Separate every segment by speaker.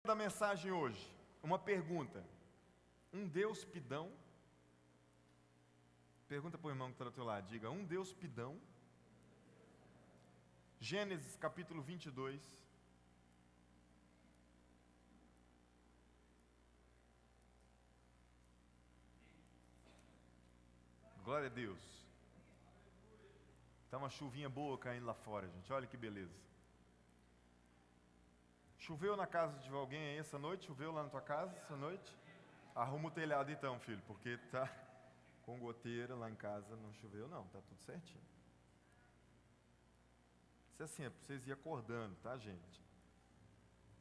Speaker 1: Da mensagem hoje, uma pergunta: um Deus pidão? Pergunta para o irmão que está do teu lado, diga: um Deus pidão? Gênesis capítulo 22. Glória a Deus. Está uma chuvinha boa caindo lá fora, gente, olha que beleza. Choveu na casa de alguém aí essa noite? Choveu lá na tua casa essa noite? Arruma o telhado então, filho, porque tá com goteira lá em casa, não choveu não, tá tudo certinho. Isso é assim, é para vocês ir acordando, tá, gente?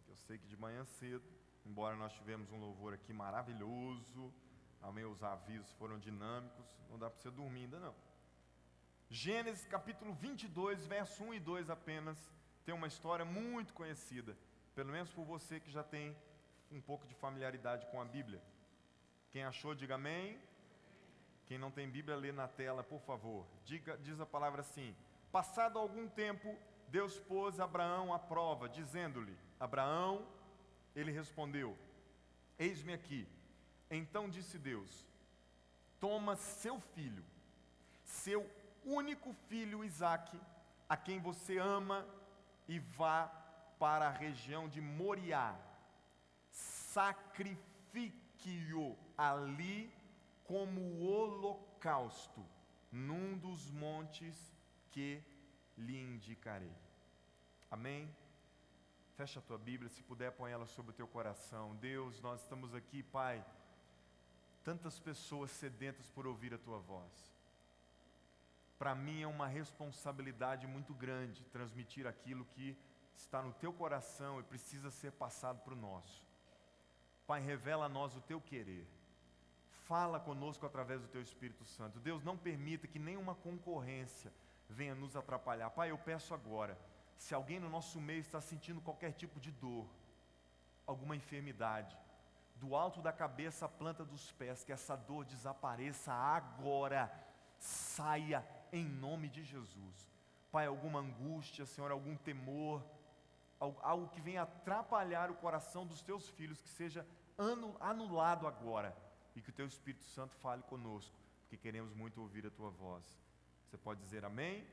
Speaker 1: Eu sei que de manhã cedo, embora nós tivemos um louvor aqui maravilhoso, amém, os avisos foram dinâmicos, não dá para você dormir ainda não. Gênesis capítulo 22, verso 1 e 2 apenas, tem uma história muito conhecida, pelo menos por você que já tem um pouco de familiaridade com a Bíblia. Quem achou, diga amém. Quem não tem Bíblia, lê na tela, por favor. Diz a palavra assim: passado algum tempo, Deus pôs Abraão à prova, dizendo-lhe: Abraão, ele respondeu: eis-me aqui. Então disse Deus: toma seu filho, seu único filho Isaque, a quem você ama, e vá para a região de Moriá, sacrifique-o ali como holocausto, num dos montes que lhe indicarei. Amém? Fecha a tua Bíblia, se puder põe ela sobre o teu coração. Deus, nós estamos aqui, Pai, tantas pessoas sedentas por ouvir a tua voz. Para mim é uma responsabilidade muito grande transmitir aquilo que está no teu coração e precisa ser passado para o nosso. Pai, revela a nós o teu querer. Fala conosco através do teu Espírito Santo. Deus, não permita que nenhuma concorrência venha nos atrapalhar. Pai, eu peço agora, se alguém no nosso meio está sentindo qualquer tipo de dor, alguma enfermidade, do alto da cabeça à planta dos pés, que essa dor desapareça agora, saia em nome de Jesus. Pai, alguma angústia, Senhor, algum temor, algo que venha atrapalhar o coração dos teus filhos, que seja anulado agora, e que o teu Espírito Santo fale conosco, porque queremos muito ouvir a tua voz. Você pode dizer amém? Amém.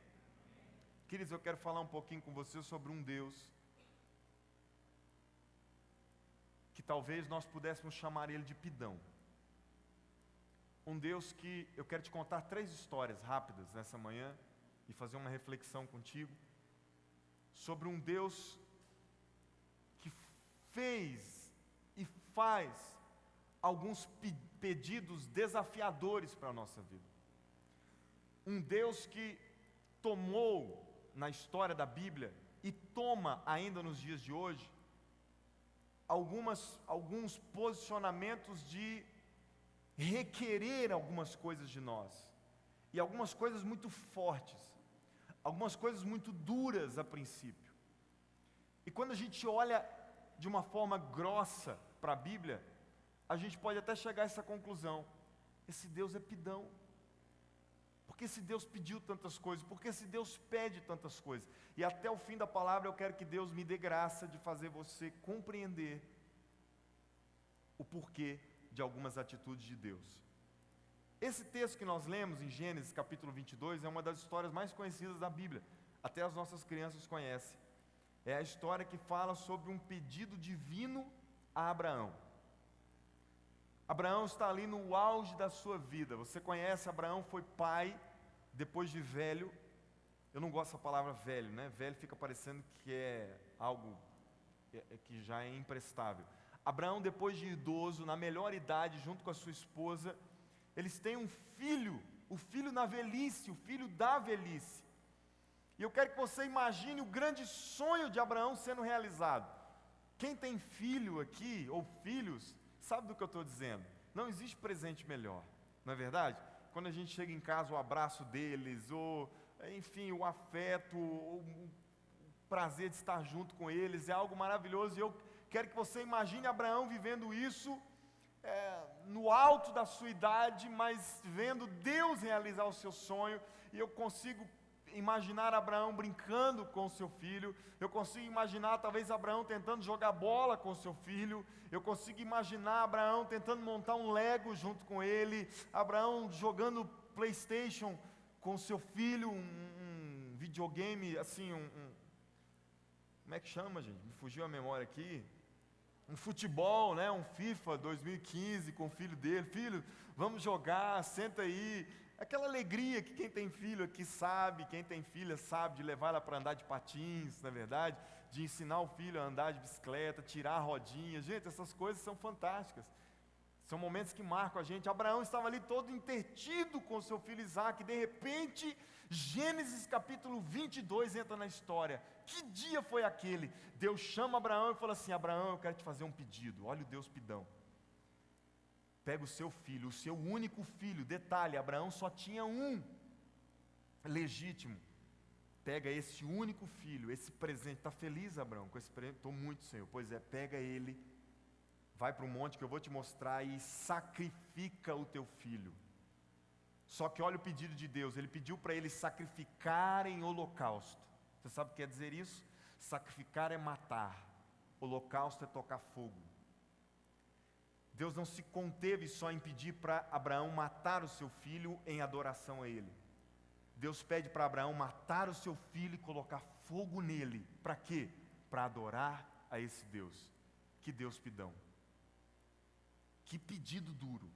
Speaker 1: Queridos, eu quero falar um pouquinho com você sobre um Deus que talvez nós pudéssemos chamar ele de pidão. Um Deus que eu quero te contar 3 histórias rápidas nessa manhã e fazer uma reflexão contigo sobre um Deus que fez e faz alguns pedidos desafiadores para a nossa vida. Um Deus que tomou na história da Bíblia e toma ainda nos dias de hoje alguns posicionamentos de requerer algumas coisas de nós, e algumas coisas muito fortes, algumas coisas muito duras a princípio. E quando a gente olha de uma forma grossa para a Bíblia, a gente pode até chegar a essa conclusão: esse Deus é pidão. Porque esse Deus pediu tantas coisas, porque esse Deus pede tantas coisas. E até o fim da palavra eu quero que Deus me dê graça de fazer você compreender o porquê de algumas atitudes de Deus. Esse texto que nós lemos em Gênesis capítulo 22 é uma das histórias mais conhecidas da Bíblia, até as nossas crianças conhecem. É a história que fala sobre um pedido divino a Abraão. Abraão está ali no auge da sua vida. Você conhece, Abraão foi pai depois de velho. Eu não gosto dessa palavra velho, né? Velho fica parecendo que é algo que já é imprestável. Abraão, depois de idoso, na melhor idade, junto com a sua esposa, eles têm um filho, o filho na velhice, o filho da velhice. E eu quero que você imagine o grande sonho de Abraão sendo realizado. Quem tem filho aqui, ou filhos, sabe do que eu estou dizendo? Não existe presente melhor, não é verdade? Quando a gente chega em casa, o abraço deles, ou enfim, o afeto, o prazer de estar junto com eles, é algo maravilhoso. E eu quero que você imagine Abraão vivendo isso no alto da sua idade, mas vendo Deus realizar o seu sonho. E eu consigo imaginar Abraão brincando com seu filho, eu consigo imaginar talvez Abraão tentando jogar bola com seu filho, eu consigo imaginar Abraão tentando montar um Lego junto com ele, Abraão jogando PlayStation com seu filho, um videogame, assim, como é que chama, gente? Me fugiu a memória aqui. Um futebol, né? Um FIFA 2015 com o filho dele. Filho, vamos jogar, senta aí. Aquela alegria que quem tem filho aqui sabe, quem tem filha sabe, de levar ela para andar de patins, na verdade, de ensinar o filho a andar de bicicleta, tirar a rodinha. Gente, essas coisas são fantásticas. São momentos que marcam a gente. Abraão estava ali todo entretido com seu filho Isaque, e de repente, Gênesis capítulo 22 entra na história. Que dia foi aquele? Deus chama Abraão e fala assim: Abraão, eu quero te fazer um pedido. Olha o Deus pidão. Pega o seu filho, o seu único filho. Detalhe, Abraão só tinha um legítimo. Pega esse único filho, esse presente. Está feliz, Abraão, com esse presente? Estou muito, Senhor. Pois é, pega ele, vai para o monte que eu vou te mostrar e sacrifica o teu filho. Só que olha o pedido de Deus. Ele pediu para ele sacrificar em holocausto. Você sabe o que quer dizer isso? Sacrificar é matar. Holocausto é tocar fogo. Deus não se conteve só em pedir para Abraão matar o seu filho em adoração a ele. Deus pede para Abraão matar o seu filho e colocar fogo nele. Para quê? Para adorar a esse Deus. Que Deus pidão. Que pedido duro.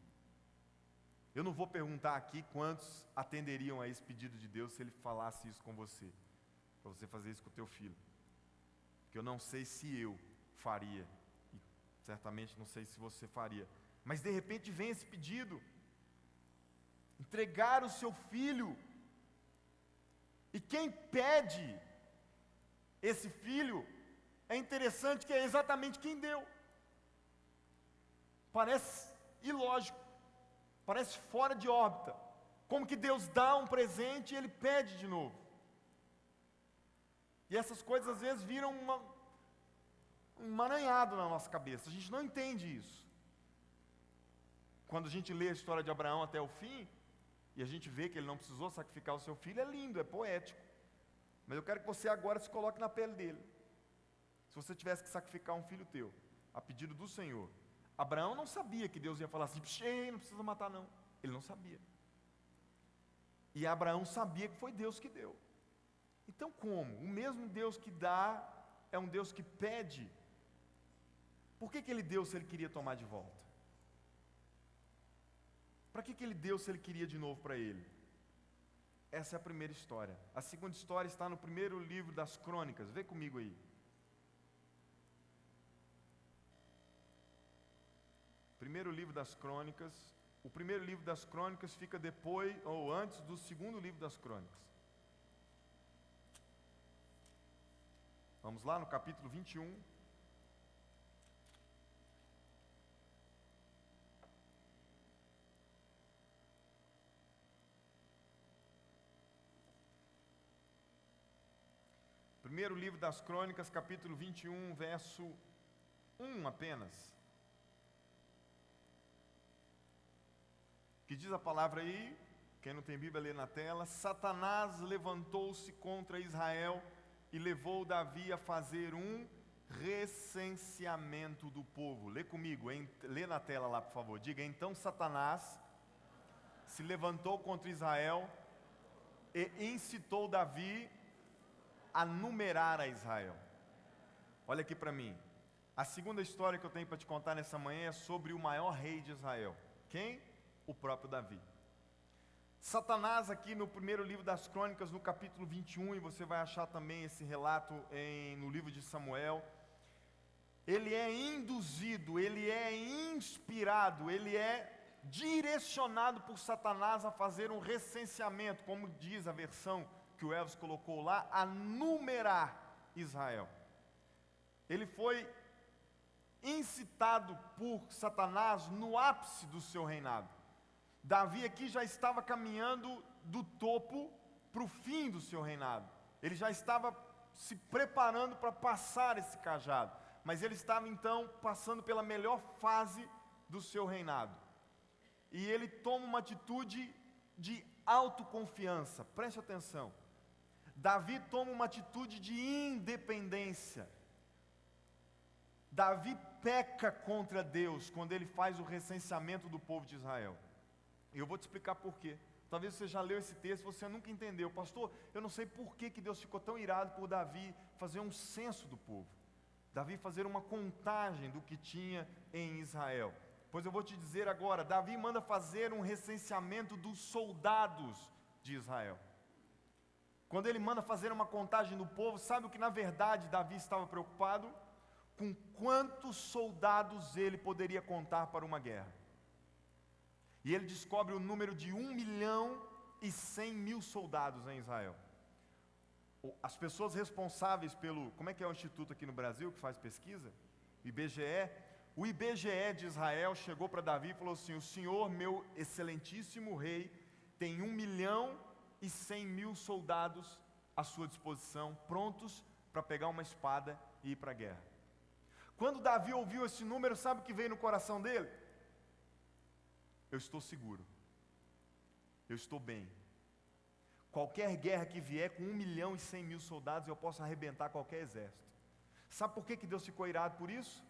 Speaker 1: Eu não vou perguntar aqui quantos atenderiam a esse pedido de Deus se ele falasse isso com você. Para você fazer isso com o teu filho. Porque eu não sei se eu faria. E certamente não sei se você faria. Mas de repente vem esse pedido. Entregar o seu filho. E quem pede esse filho, é interessante que é exatamente quem deu. Parece ilógico, parece fora de órbita. Como que Deus dá um presente e Ele pede de novo. E essas coisas às vezes viram um emaranhado na nossa cabeça, a gente não entende isso. Quando a gente lê a história de Abraão até o fim, e a gente vê que ele não precisou sacrificar o seu filho, é lindo, é poético. Mas eu quero que você agora se coloque na pele dele. Se você tivesse que sacrificar um filho teu, a pedido do Senhor, Abraão não sabia que Deus ia falar assim: não precisa matar não. Ele não sabia. E Abraão sabia que foi Deus que deu. Então como? O mesmo Deus que dá é um Deus que pede. Por que Ele deu se Ele queria tomar de volta? Para que Ele deu se Ele queria de novo para Ele? Essa é a primeira história. A segunda história está no primeiro livro das Crônicas. Vê comigo aí. Primeiro livro das Crônicas. O primeiro livro das Crônicas fica depois ou antes do segundo livro das Crônicas. Vamos lá no capítulo 21. Primeiro livro das Crônicas, capítulo 21, verso 1 apenas. Que diz a palavra aí, quem não tem Bíblia lê na tela: Satanás levantou-se contra Israel e levou Davi a fazer um recenseamento do povo. Lê comigo, lê na tela lá, por favor. Diga: então Satanás se levantou contra Israel e incitou Davi a numerar a Israel. Olha aqui para mim. A segunda história que eu tenho para te contar nessa manhã é sobre o maior rei de Israel. Quem? O próprio Davi. Satanás aqui no primeiro livro das Crônicas, no capítulo 21, e você vai achar também esse relato no livro de Samuel. Ele é induzido, ele é inspirado, ele é direcionado por Satanás a fazer um recenseamento, como diz a versão que o Elvis colocou lá, a numerar Israel. Ele foi incitado por Satanás no ápice do seu reinado. Davi aqui já estava caminhando do topo para o fim do seu reinado. Ele já estava se preparando para passar esse cajado. Mas ele estava então passando pela melhor fase do seu reinado. E ele toma uma atitude de autoconfiança. Preste atenção. Davi toma uma atitude de independência. Davi peca contra Deus quando ele faz o recenseamento do povo de Israel. E eu vou te explicar por quê. Talvez você já leu esse texto e você nunca entendeu. Pastor, eu não sei por que Deus ficou tão irado por Davi fazer um censo do povo. Davi fazer uma contagem do que tinha em Israel. Pois eu vou te dizer agora, Davi manda fazer um recenseamento dos soldados de Israel. Quando ele manda fazer uma contagem do povo, sabe o que na verdade Davi estava preocupado? Com quantos soldados ele poderia contar para uma guerra. E ele descobre o número de 1.100.000 soldados em Israel. As pessoas responsáveis pelo, como é que é o instituto aqui no Brasil que faz pesquisa? IBGE. O IBGE de Israel chegou para Davi e falou assim: o senhor, meu excelentíssimo rei, tem 1.100.000 soldados à sua disposição, prontos para pegar uma espada e ir para a guerra. Quando Davi ouviu esse número, sabe o que veio no coração dele? Eu estou seguro, eu estou bem. Qualquer guerra que vier com 1.100.000 soldados, eu posso arrebentar qualquer exército. Sabe por que Deus ficou irado por isso?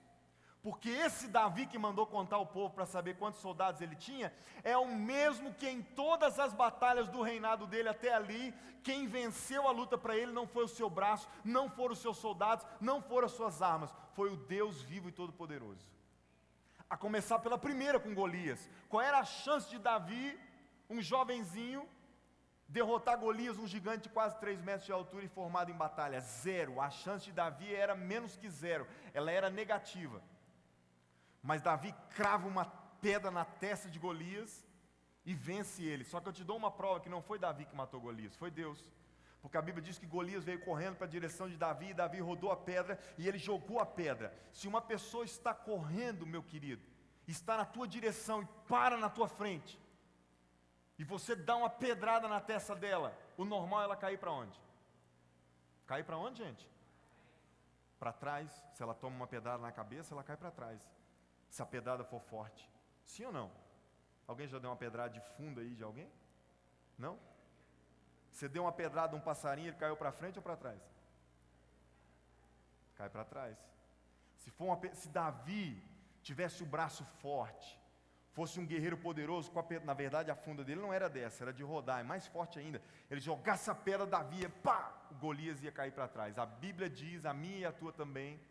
Speaker 1: Porque esse Davi que mandou contar o povo para saber quantos soldados ele tinha, é o mesmo que em todas as batalhas do reinado dele até ali, quem venceu a luta para ele não foi o seu braço, não foram os seus soldados, não foram as suas armas, foi o Deus vivo e todo-poderoso. A começar pela primeira com Golias. Qual era a chance de Davi, um jovenzinho, derrotar Golias, um gigante de quase 3 metros de altura e formado em batalha? Zero. A chance de Davi era menos que zero, ela era negativa. Mas Davi crava uma pedra na testa de Golias e vence ele. Só que eu te dou uma prova que não foi Davi que matou Golias, foi Deus. Porque a Bíblia diz que Golias veio correndo para a direção de Davi, e Davi rodou a pedra e ele jogou a pedra. Se uma pessoa está correndo, meu querido, está na tua direção e para na tua frente, e você dá uma pedrada na testa dela, o normal é ela cair para onde? Cair para onde, gente? Para trás. Se ela toma uma pedrada na cabeça, ela cai para trás. Se a pedrada for forte. Sim ou não? Alguém já deu uma pedrada de fundo aí de alguém? Não? Você deu uma pedrada a um passarinho, ele caiu para frente ou para trás? Cai para trás. Se Davi tivesse o braço forte, fosse um guerreiro poderoso, na verdade a funda dele não era dessa, era de rodar, é mais forte ainda. Ele jogasse a pedra, Davi, pá, o Golias ia cair para trás. A Bíblia diz, a minha e a tua também,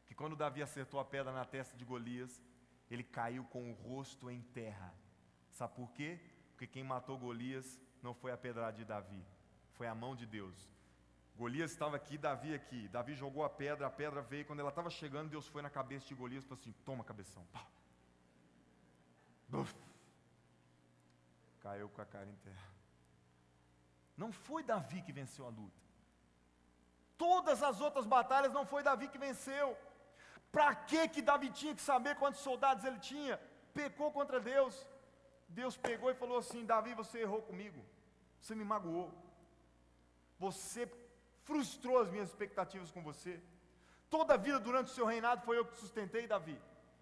Speaker 1: que quando Davi acertou a pedra na testa de Golias, ele caiu com o rosto em terra. Sabe por quê? Porque quem matou Golias não foi a pedrada de Davi, foi a mão de Deus. Golias estava aqui, Davi aqui. Davi jogou a pedra veio. Quando ela estava chegando, Deus foi na cabeça de Golias e falou assim: toma, cabeção. Pá. Buf. Caiu com a cara em terra. Não foi Davi que venceu a luta. Todas as outras batalhas não foi Davi que venceu. Para que Davi tinha que saber quantos soldados ele tinha? Pecou contra Deus. Deus pegou e falou assim: Davi, você errou comigo, você me magoou, você frustrou as minhas expectativas com você. Toda a vida durante o seu reinado foi eu que sustentei, Davi,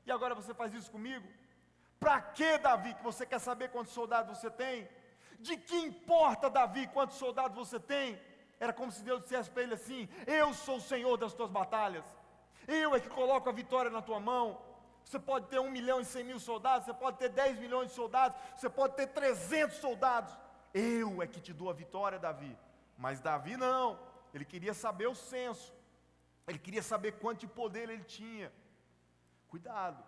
Speaker 1: e agora você faz isso comigo? Para que, Davi, que você quer saber quantos soldados você tem? De que importa, Davi, quantos soldados você tem? Era como se Deus dissesse para ele assim: eu sou o Senhor das tuas batalhas, eu é que coloco a vitória na tua mão. Você pode ter 1.100.000 soldados, você pode ter 10 milhões de soldados, você pode ter 300 soldados. Eu é que te dou a vitória, Davi. Mas Davi não, ele queria saber o censo, ele queria saber quanto de poder ele tinha. Cuidado,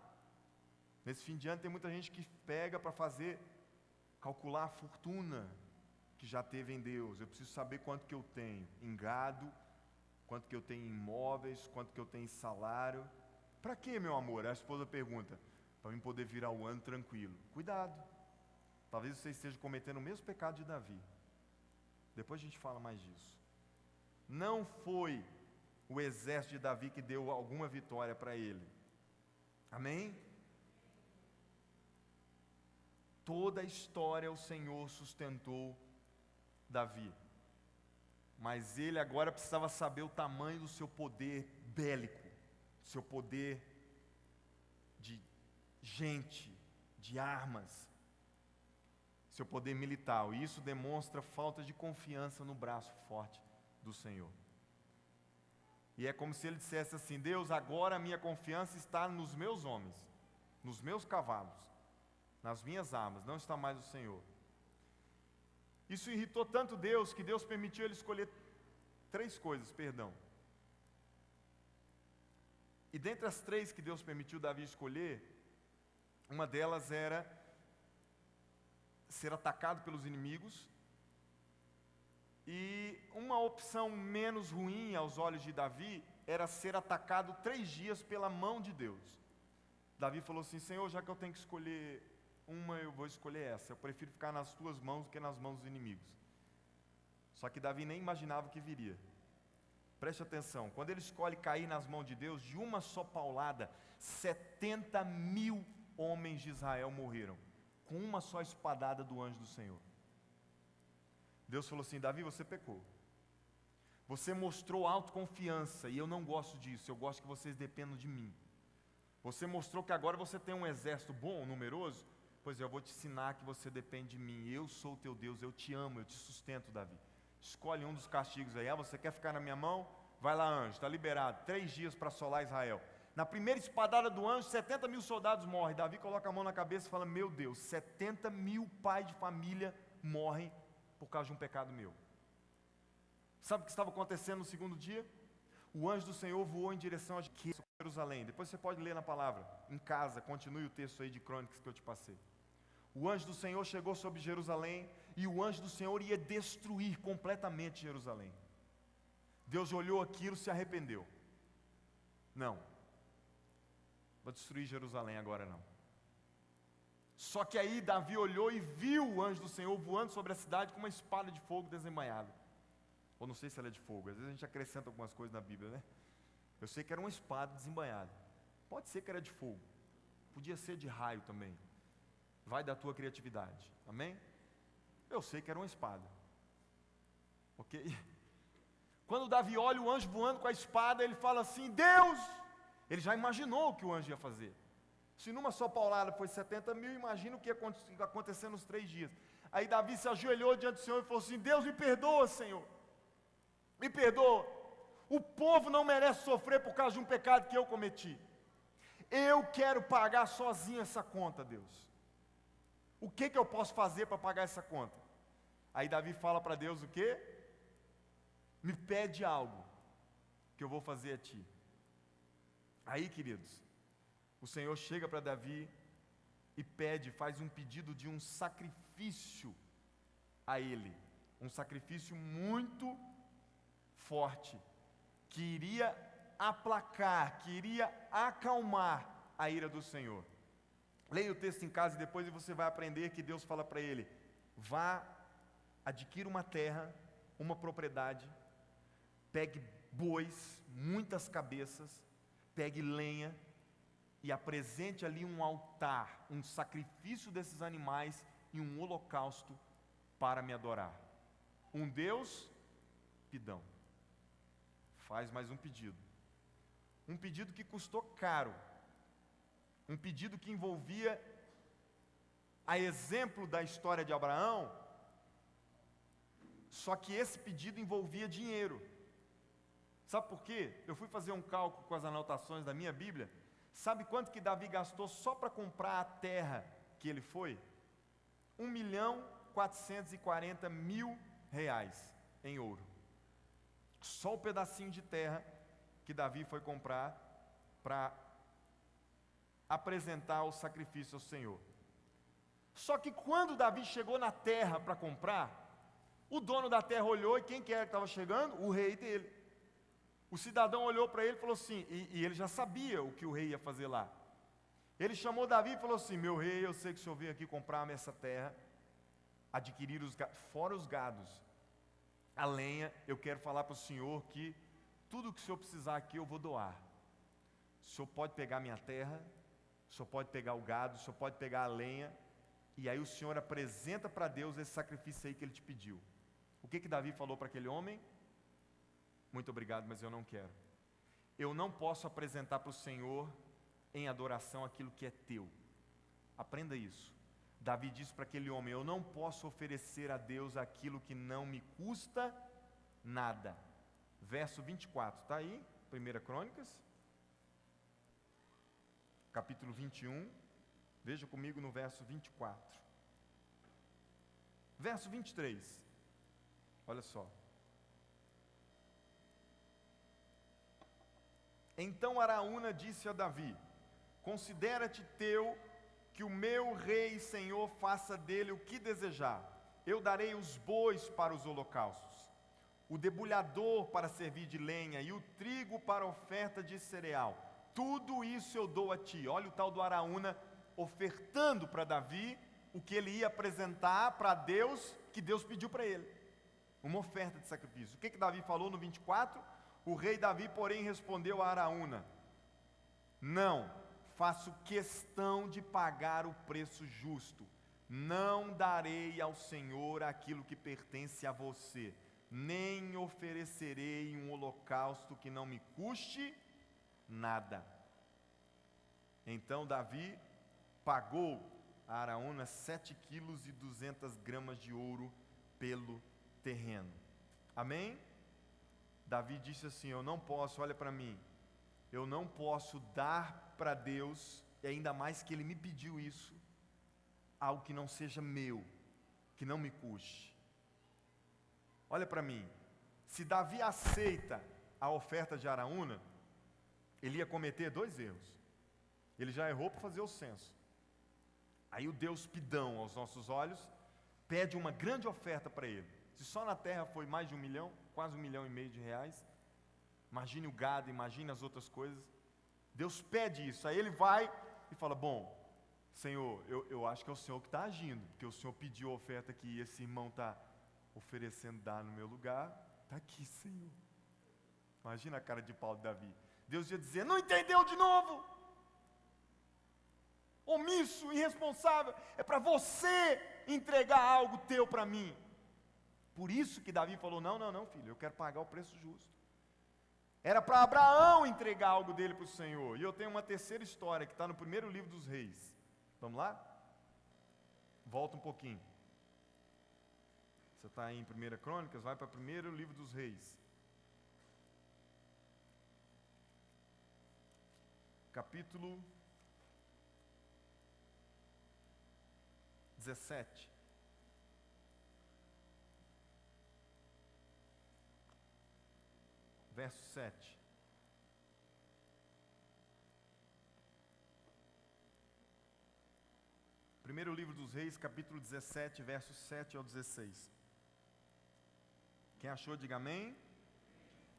Speaker 1: nesse fim de ano tem muita gente que pega para calcular a fortuna que já teve em Deus. Eu preciso saber quanto que eu tenho em gado, quanto que eu tenho em imóveis, quanto que eu tenho em salário. Para que, meu amor? A esposa pergunta: para mim poder virar o ano tranquilo. Cuidado, talvez você esteja cometendo o mesmo pecado de Davi. Depois a gente fala mais disso. Não foi o exército de Davi que deu alguma vitória para ele. Amém? Toda a história o Senhor sustentou Davi. Mas ele agora precisava saber o tamanho do seu poder bélico, seu poder de gente, de armas. seu poder militar, e isso demonstra falta de confiança no braço forte do Senhor. E é como se ele dissesse assim: Deus, agora a minha confiança está nos meus homens, nos meus cavalos, nas minhas armas, não está mais no Senhor. Isso irritou tanto Deus, que Deus permitiu ele escolher 3 coisas, E dentre as 3 que Deus permitiu Davi escolher, uma delas era ser atacado pelos inimigos, e uma opção menos ruim aos olhos de Davi era ser atacado 3 dias pela mão de Deus. Davi falou assim: Senhor, já que eu tenho que escolher uma, eu vou escolher essa, eu prefiro ficar nas tuas mãos do que nas mãos dos inimigos. Só que Davi nem imaginava o que viria. Preste atenção, quando ele escolhe cair nas mãos de Deus, de uma só paulada, 70.000 homens de Israel morreram, com uma só espadada do anjo do Senhor. Deus falou assim: Davi, você pecou. Você mostrou autoconfiança, e eu não gosto disso, eu gosto que vocês dependam de mim. Você mostrou que agora você tem um exército bom, numeroso, pois eu vou te ensinar que você depende de mim. Eu sou o teu Deus, eu te amo, eu te sustento, Davi. Escolhe um dos castigos aí. Você quer ficar na minha mão? Vai lá, anjo, está liberado, 3 dias para assolar Israel. Na primeira espadada do anjo, 70.000 soldados morrem. Davi coloca a mão na cabeça e fala: meu Deus, 70.000 pais de família morrem por causa de um pecado meu. Sabe o que estava acontecendo no segundo dia? O anjo do Senhor voou em direção a Jerusalém. Depois você pode ler na palavra, em casa, continue o texto aí de Crônicas que eu te passei. O anjo do Senhor chegou sobre Jerusalém, e o anjo do Senhor ia destruir completamente Jerusalém. Deus olhou aquilo e se arrependeu. Não, vou destruir Jerusalém agora não. Só que aí Davi olhou e viu o anjo do Senhor voando sobre a cidade com uma espada de fogo desembainhada. Ou não sei se ela é de fogo, às vezes a gente acrescenta algumas coisas na Bíblia, né? Eu sei que era uma espada desembainhada. Pode ser que era de fogo, podia ser de raio também. Vai da tua criatividade, amém? Eu sei que era uma espada, ok? Quando Davi olha o anjo voando com a espada, ele fala assim: Deus! Ele já imaginou o que o anjo ia fazer. Se numa só paulada foi 70.000, imagina o que ia acontecer nos 3 dias. Aí Davi se ajoelhou diante do Senhor e falou assim: Deus, me perdoa, Senhor, me perdoa. O povo não merece sofrer por causa de um pecado que eu cometi. Eu quero pagar sozinho essa conta, Deus. O que eu posso fazer para pagar essa conta? Aí Davi fala para Deus o quê? Me pede algo, que eu vou fazer a ti. Aí, queridos, o Senhor chega para Davi e pede, faz um pedido de um sacrifício a ele. Um sacrifício muito forte, que iria aplacar, que iria acalmar a ira do Senhor. Leia o texto em casa e depois você vai aprender que Deus fala para ele: vá, adquira uma terra, uma propriedade, pegue bois, muitas cabeças, pegue lenha e apresente ali um altar, um sacrifício desses animais e um holocausto para me adorar. Um Deus pidão. Faz mais um pedido que custou caro, um pedido que envolvia, a exemplo da história de Abraão, só que esse pedido envolvia dinheiro. Sabe por quê? Eu fui fazer um cálculo com as anotações da minha Bíblia. Sabe quanto que Davi gastou só para comprar a terra que ele foi? R$1.440.000 em ouro. Só o pedacinho de terra que Davi foi comprar para apresentar o sacrifício ao Senhor. Só que quando Davi chegou na terra para comprar, o dono da terra olhou, e quem que era que estava chegando? O rei dele. O cidadão olhou para ele e falou assim, e ele já sabia o que o rei ia fazer lá. Ele chamou Davi e falou assim: meu rei, eu sei que o senhor veio aqui comprar essa terra, adquirir fora os gados, a lenha. Eu quero falar para o senhor que tudo que o senhor precisar aqui eu vou doar. O senhor pode pegar minha terra, o senhor pode pegar o gado, o senhor pode pegar a lenha, e aí o senhor apresenta para Deus esse sacrifício aí que ele te pediu. O que Davi falou para aquele homem? Muito obrigado, mas eu não quero. Eu não posso apresentar para o Senhor em adoração aquilo que é teu. Aprenda isso. Davi disse para aquele homem: eu não posso oferecer a Deus aquilo que não me custa nada. Verso 24, está aí, 1 Crônicas, capítulo 21, veja comigo no verso 24. Verso 23, olha só. Então Araúna disse a Davi: considera-te teu, que o meu rei e senhor faça dele o que desejar. Eu darei os bois para os holocaustos, o debulhador para servir de lenha e o trigo para oferta de cereal. Tudo isso eu dou a ti. Olha o tal do Araúna ofertando para Davi o que ele ia apresentar para Deus, que Deus pediu para ele. Uma oferta de sacrifício. O que Davi falou no 24? O rei Davi, porém, respondeu a Araúna: não, faço questão de pagar o preço justo. Não darei ao Senhor aquilo que pertence a você, nem oferecerei um holocausto que não me custe nada. Então Davi pagou a Araúna 7 quilos e 200 gramas de ouro pelo terreno. Amém? Davi disse assim: eu não posso, olha para mim, eu não posso dar para Deus, e ainda mais que Ele me pediu isso, algo que não seja meu, que não me custe. Olha para mim, se Davi aceita a oferta de Araúna, ele ia cometer 2 erros. Ele já errou para fazer o censo. Aí o Deus pidão aos nossos olhos pede uma grande oferta para ele. Se só na terra foi mais de 1 milhão, quase 1,5 milhão de reais, imagine o gado, imagine as outras coisas. Deus pede isso, aí ele vai e fala: bom, Senhor, eu acho que é o Senhor que está agindo, porque o Senhor pediu a oferta que esse irmão está oferecendo dar no meu lugar, está aqui, Senhor. Imagina a cara de pau de Davi. Deus ia dizer: não entendeu de novo? Omisso, irresponsável, é para você entregar algo teu para mim. Por isso que Davi falou: não, filho, eu quero pagar o preço justo. Era para Abraão entregar algo dele para o Senhor. E eu tenho uma terceira história que está no primeiro livro dos Reis. Vamos lá? Volta um pouquinho. Você está aí em 1 Crônicas, vai para o primeiro livro dos Reis. Capítulo 17. Verso 7. Primeiro livro dos Reis, capítulo 17, versos 7 ao 16. Quem achou, diga amém.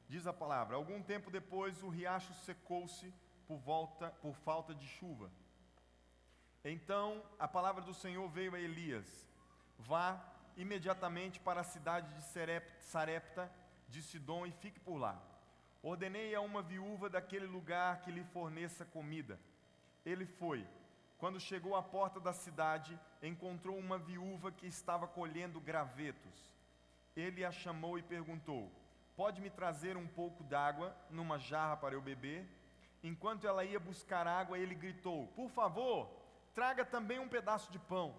Speaker 1: Diz a palavra: algum tempo depois o riacho secou-se por falta de chuva. Então a palavra do Senhor veio a Elias: vá imediatamente para a cidade de Sarepta de Sidom e fique por lá. Ordenei a uma viúva daquele lugar que lhe forneça comida. Ele foi. Quando chegou à porta da cidade, encontrou uma viúva que estava colhendo gravetos. Ele a chamou e perguntou: pode me trazer um pouco d'água numa jarra para eu beber? Enquanto ela ia buscar água, ele gritou: por favor, traga também um pedaço de pão.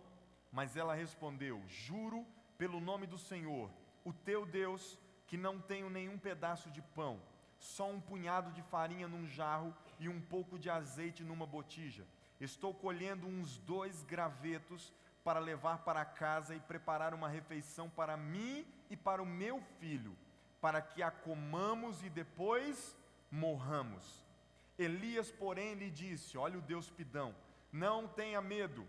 Speaker 1: Mas ela respondeu: juro pelo nome do Senhor, o teu Deus, que não tenho nenhum pedaço de pão, só um punhado de farinha num jarro e um pouco de azeite numa botija. Estou colhendo uns 2 gravetos para levar para casa e preparar uma refeição para mim e para o meu filho, para que a comamos e depois morramos. Elias, porém, lhe disse: olha o Deus pidão, não tenha medo,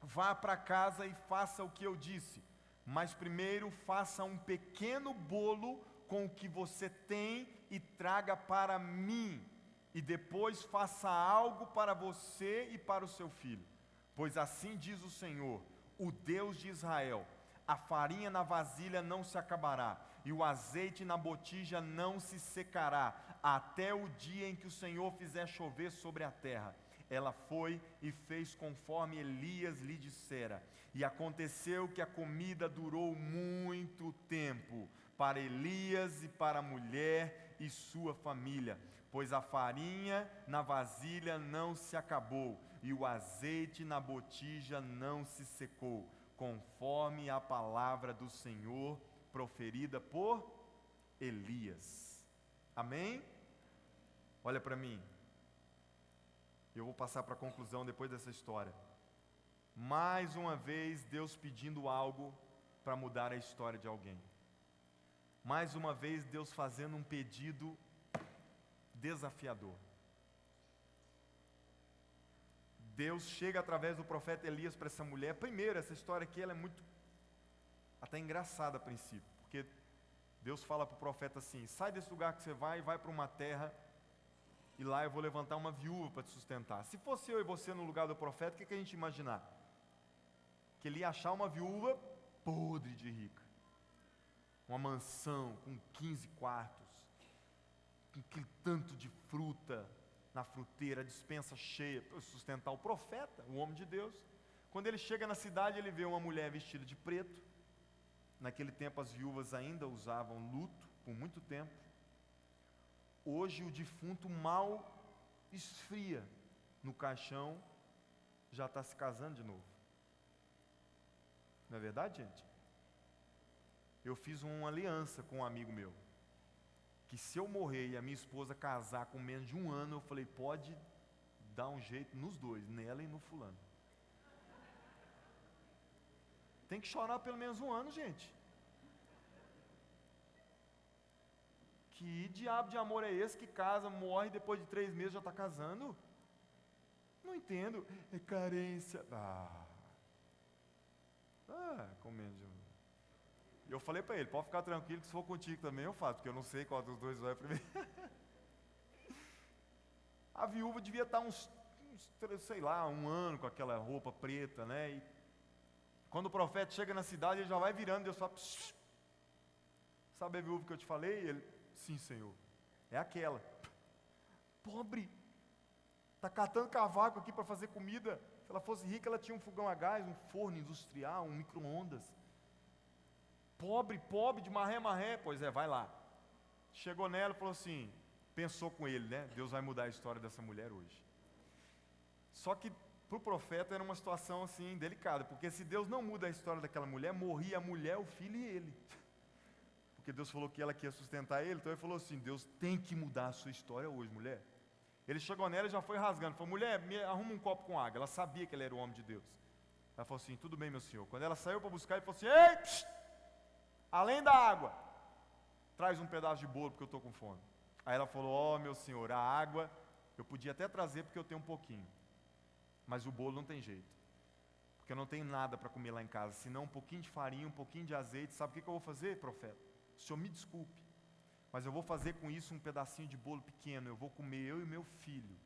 Speaker 1: vá para casa e faça o que eu disse, mas primeiro faça um pequeno bolo com o que você tem e traga para mim, e depois faça algo para você e para o seu filho. Pois assim diz o Senhor, o Deus de Israel: a farinha na vasilha não se acabará, e o azeite na botija não se secará, até o dia em que o Senhor fizer chover sobre a terra. Ela foi e fez conforme Elias lhe dissera. E aconteceu que a comida durou muito tempo para Elias e para a mulher e sua família, pois a farinha na vasilha não se acabou, e o azeite na botija não se secou, conforme a palavra do Senhor proferida por Elias. Amém? Olha para mim. Eu vou passar para a conclusão depois dessa história. Mais uma vez, Deus pedindo algo para mudar a história de alguém. Mais uma vez, Deus fazendo um pedido desafiador. Deus chega através do profeta Elias para essa mulher. Primeiro, essa história aqui ela é muito até engraçada a princípio, porque Deus fala para o profeta assim: sai desse lugar que você vai para uma terra, e lá eu vou levantar uma viúva para te sustentar. Se fosse eu e você no lugar do profeta, o que a gente ia imaginar? Que ele ia achar uma viúva podre de rica, uma mansão com 15 quartos, com aquele tanto de fruta na fruteira, a despensa cheia para sustentar o profeta, o homem de Deus. Quando ele chega na cidade, ele vê uma mulher vestida de preto. Naquele tempo as viúvas ainda usavam luto por muito tempo. Hoje o defunto mal esfria no caixão, já está se casando de novo. Não é verdade, gente? Eu fiz uma aliança com um amigo meu, que se eu morrer e a minha esposa casar com menos de um ano, eu falei, pode dar um jeito nos dois, nela e no fulano. Tem que chorar pelo menos um ano, gente. Que diabo de amor é esse que casa, morre, depois de 3 meses já está casando? Não entendo. É carência. Com menos de um. E eu falei para ele, pode ficar tranquilo que se for contigo também eu faço, porque eu não sei qual dos dois vai primeiro. A viúva devia estar sei lá, um ano com aquela roupa preta, né? E quando o profeta chega na cidade, ele já vai virando, Deus fala, psh, sabe a viúva que eu te falei? Ele, sim, Senhor, é aquela. Pobre, está catando cavaco aqui para fazer comida. Se ela fosse rica, ela tinha um fogão a gás, um forno industrial, um micro-ondas. Pobre de marré, pois é, vai lá. Chegou nela e falou assim, pensou com ele, né? Deus vai mudar a história dessa mulher hoje. Só que para o profeta era uma situação assim delicada, porque se Deus não muda a história daquela mulher, morria a mulher, o filho e ele. Porque Deus falou que ela ia sustentar ele, então ele falou assim, Deus tem que mudar a sua história hoje, mulher. Ele chegou nela e já foi rasgando, falou, mulher, me arruma um copo com água. Ela sabia que ele era o homem de Deus. Ela falou assim, tudo bem, meu senhor. Quando ela saiu para buscar, ele falou assim, ei, psh, além da água, traz um pedaço de bolo porque eu estou com fome. Aí ela falou, meu senhor, a água eu podia até trazer porque eu tenho um pouquinho, mas o bolo não tem jeito, porque eu não tenho nada para comer lá em casa, senão um pouquinho de farinha, um pouquinho de azeite. Sabe o que eu vou fazer, profeta? O senhor me desculpe, mas eu vou fazer com isso um pedacinho de bolo pequeno, eu vou comer eu e meu filho,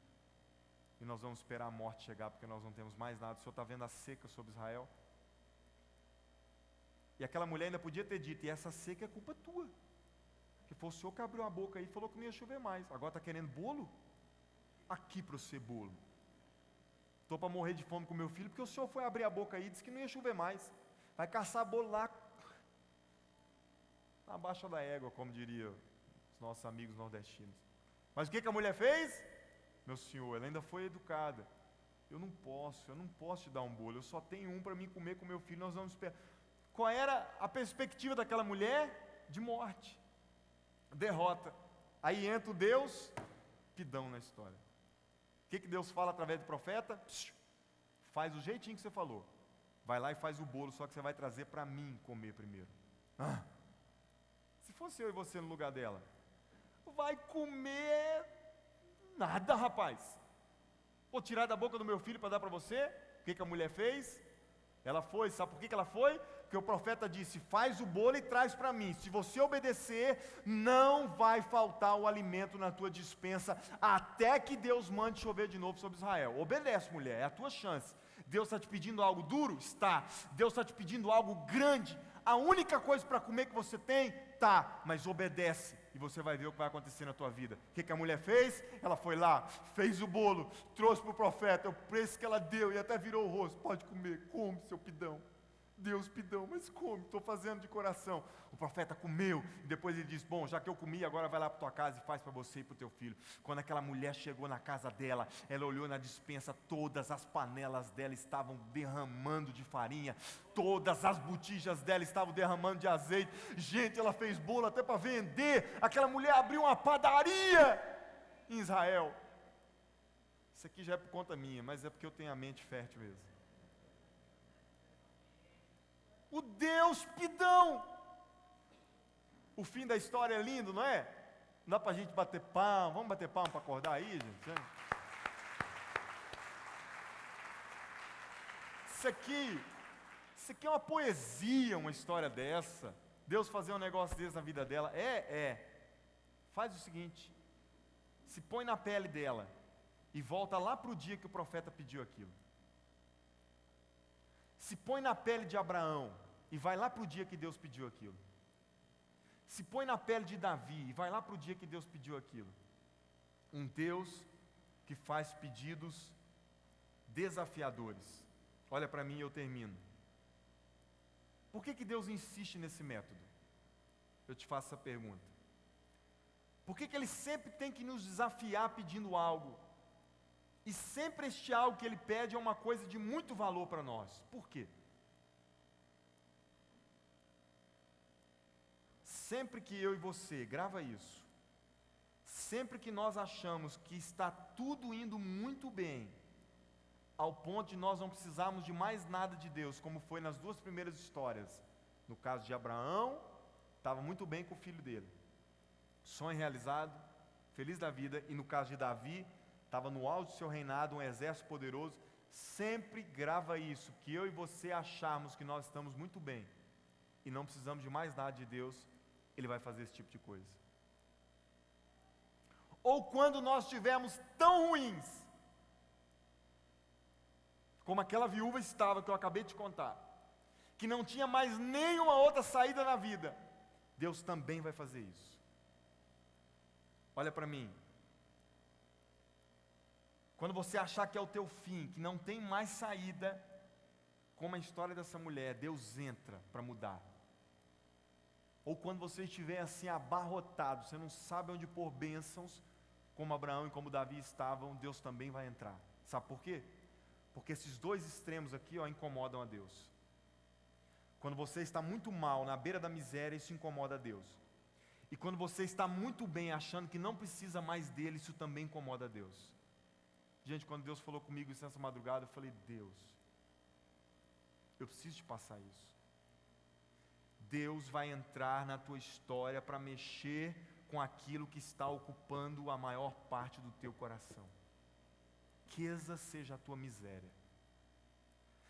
Speaker 1: e nós vamos esperar a morte chegar, porque nós não temos mais nada. O senhor está vendo a seca sobre Israel? E aquela mulher ainda podia ter dito, e essa seca é culpa tua, que foi o senhor que abriu a boca aí e falou que não ia chover mais, agora está querendo bolo? Aqui para você bolo. Estou para morrer de fome com meu filho, porque o senhor foi abrir a boca aí e disse que não ia chover mais, vai caçar bolo lá, na baixa da égua, como diriam os nossos amigos nordestinos. Mas o que a mulher fez? Meu senhor, ela ainda foi educada. Eu não posso te dar um bolo, eu só tenho um para mim comer com meu filho, nós vamos esperar. Qual era a perspectiva daquela mulher? De morte, derrota. Aí entra o Deus, pidão na história. O que Deus fala através do profeta? Psh, faz o jeitinho que você falou. Vai lá e faz o bolo, só que você vai trazer para mim comer primeiro. Se fosse eu e você no lugar dela, vai comer nada, rapaz. Vou tirar da boca do meu filho para dar para você? O que a mulher fez? Ela foi, sabe por que ela foi? Porque o profeta disse, faz o bolo e traz para mim. Se você obedecer, não vai faltar o alimento na tua despensa, até que Deus mande chover de novo sobre Israel. Obedece, mulher, é a tua chance. Deus está te pedindo algo duro? Está. Deus está te pedindo algo grande. A única coisa para comer que você tem? Tá, mas obedece. E você vai ver o que vai acontecer na tua vida. O que a mulher fez? Ela foi lá, fez o bolo, trouxe para o profeta, o preço que ela deu, e até virou o rosto. Pode comer, come, seu pidão. Deus, pidão, mas como? Estou fazendo de coração. O profeta comeu, e depois ele disse, bom, já que eu comi, agora vai lá para tua casa e faz para você e para o teu filho. Quando aquela mulher chegou na casa dela, ela olhou na despensa, todas as panelas dela estavam derramando de farinha, todas as botijas dela estavam derramando de azeite. Gente, ela fez bolo até para vender. Aquela mulher abriu uma padaria em Israel. Isso aqui já é por conta minha, mas é porque eu tenho a mente fértil mesmo. O Deus pidão. O fim da história é lindo, não é? Não dá para a gente bater palma. Vamos bater palma para acordar aí, gente? Isso aqui é uma poesia, uma história dessa. Deus fazer um negócio desse na vida dela. Faz o seguinte. Se põe na pele dela. E volta lá para o dia que o profeta pediu aquilo. Se põe na pele de Abraão e vai lá para o dia que Deus pediu aquilo. Se põe na pele de Davi e vai lá para o dia que Deus pediu aquilo. Um Deus que faz pedidos desafiadores. Olha para mim e eu termino. Por que Deus insiste nesse método? Eu te faço essa pergunta. Por que Ele sempre tem que nos desafiar pedindo algo? E sempre este algo que Ele pede é uma coisa de muito valor para nós. Por quê? Sempre que eu e você, grava isso, sempre que nós achamos que está tudo indo muito bem, ao ponto de nós não precisarmos de mais nada de Deus, como foi nas duas primeiras histórias, no caso de Abraão, estava muito bem com o filho dele, sonho realizado, feliz da vida, e no caso de Davi, estava no auge do seu reinado, um exército poderoso. Sempre grava isso, que eu e você acharmos que nós estamos muito bem e não precisamos de mais nada de Deus, Ele vai fazer esse tipo de coisa. Ou quando nós estivermos tão ruins, como aquela viúva estava, que eu acabei de contar, que não tinha mais nenhuma outra saída na vida, Deus também vai fazer isso. Olha para mim. Quando você achar que é o teu fim, que não tem mais saída, como a história dessa mulher, Deus entra para mudar. Ou quando você estiver assim abarrotado, você não sabe onde pôr bênçãos, como Abraão e como Davi estavam, Deus também vai entrar. Sabe por quê? Porque esses dois extremos aqui, incomodam a Deus. Quando você está muito mal, na beira da miséria, isso incomoda a Deus. E quando você está muito bem, achando que não precisa mais dele, isso também incomoda a Deus. Gente, quando Deus falou comigo isso nessa madrugada, eu falei, Deus, eu preciso te passar isso. Deus vai entrar na tua história para mexer com aquilo que está ocupando a maior parte do teu coração. Queza seja a tua miséria,